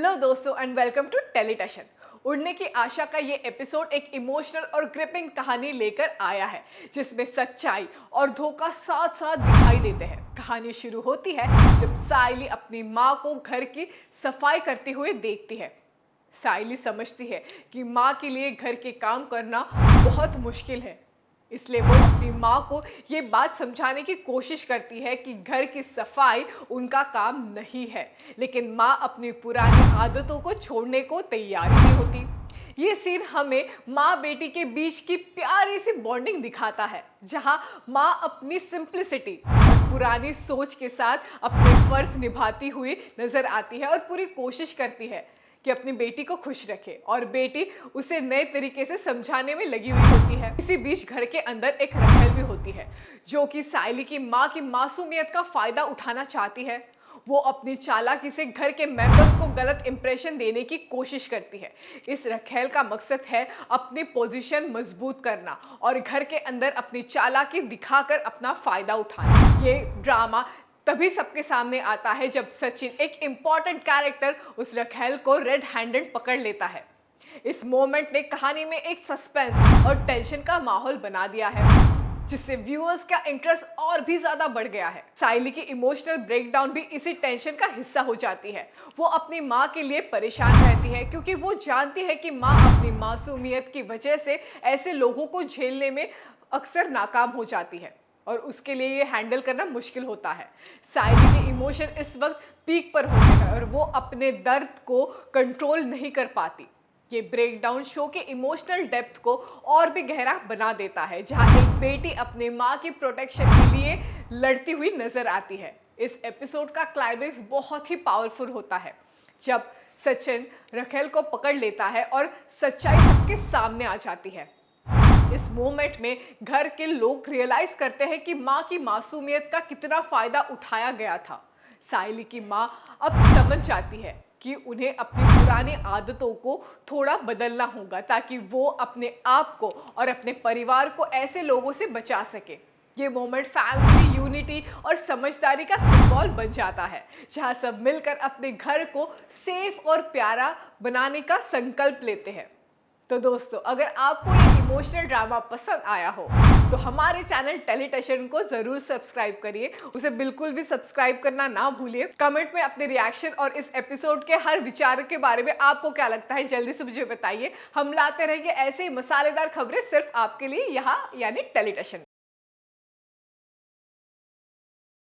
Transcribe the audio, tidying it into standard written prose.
Hello दोस्तों and welcome to टेलीटशन। उड़ने की आशा का ये एपिसोड एक इमोशनल और ग्रिपिंग कहानी लेकर आया है जिसमें सच्चाई और धोखा साथ साथ दिखाई देते हैं। कहानी शुरू होती है जब साइली अपनी माँ को घर की सफाई करते हुए देखती है। साइली समझती है कि माँ के लिए घर के काम करना बहुत मुश्किल है, इसलिए वो अपनी माँ को ये बात समझाने की कोशिश करती है कि घर की सफाई उनका काम नहीं है, लेकिन माँ अपनी पुरानी आदतों को छोड़ने को तैयार नहीं होती। ये सीन हमें माँ बेटी के बीच की प्यारी सी बॉन्डिंग दिखाता है, जहाँ माँ अपनी सिंप्लिसिटी और पुरानी सोच के साथ अपने फर्ज निभाती हुई नजर आती है और पूरी कोशिश करती है कि अपनी बेटी को खुश रखे, और बेटी उसे नए तरीके से समझाने में लगी हुई होती है। इसी बीच घर के अंदर एक रखेल भी होती है जो कि साइली की माँ की मासूमियत का फायदा उठाना चाहती है। वो अपनी चालाकी से घर के मेंबर्स को गलत इंप्रेशन देने की कोशिश करती है। इस रखेल का मकसद है अपनी पोजीशन मजबूत करना और घर के अंदर अपनी चालाकी दिखाकर अपना फायदा उठाना। ये ड्रामा तभी सबके सामने आता है जब सचिन, एक इंपॉर्टेंट कैरेक्टर, उस रखेल को रेड हैंडेड पकड़ लेता है। इस मोमेंट ने कहानी में एक सस्पेंस और टेंशन का माहौल बना दिया है, जिससे व्यूअर्स का इंटरेस्ट और भी ज्यादा बढ़ गया है। साइली की इमोशनल ब्रेकडाउन भी इसी टेंशन का हिस्सा हो जाती है। वो अपनी माँ के लिए परेशान रहती है क्योंकि वो जानती है कि माँ अपनी मासूमियत की वजह से ऐसे लोगों को झेलने में अक्सर नाकाम हो जाती है और उसके लिए ये हैंडल करना मुश्किल होता है। साइली के इमोशन इस वक्त पीक पर होते हैं और वो अपने दर्द को कंट्रोल नहीं कर पाती। ये ब्रेकडाउन शो के इमोशनल डेप्थ को और भी गहरा बना देता है, जहाँ एक बेटी अपने माँ की प्रोटेक्शन के लिए लड़ती हुई नजर आती है। इस एपिसोड का क्लाइमेक्स बहुत ही पावरफुल होता है जब सचिन रखेल को पकड़ लेता है और सच्चाई सबके सामने आ जाती है। इस मोमेंट में घर के लोग रियलाइज करते हैं कि माँ की मासूमियत का कितना फायदा उठाया गया था। साइली की माँ अब समझ जाती है कि उन्हें अपनी पुरानी आदतों को थोड़ा बदलना होगा ताकि वो अपने आप को और अपने परिवार को ऐसे लोगों से बचा सके। ये मोमेंट फैमिली यूनिटी और समझदारी का सिंबल बन जाता है, जहाँ सब मिलकर अपने घर को सेफ और प्यारा बनाने का संकल्प लेते हैं। तो दोस्तों, अगर आपको ये इमोशनल ड्रामा पसंद आया हो तो हमारे चैनल टेलीटशन को जरूर सब्सक्राइब करिए। उसे बिल्कुल भी सब्सक्राइब करना ना भूलिए। कमेंट में अपने रिएक्शन और इस एपिसोड के हर विचार के बारे में आपको क्या लगता है जल्दी से मुझे बताइए। हम लाते रहेंगे ऐसे ही मसालेदार खबरें सिर्फ आपके लिए यहाँ, यानी टेलीटशन।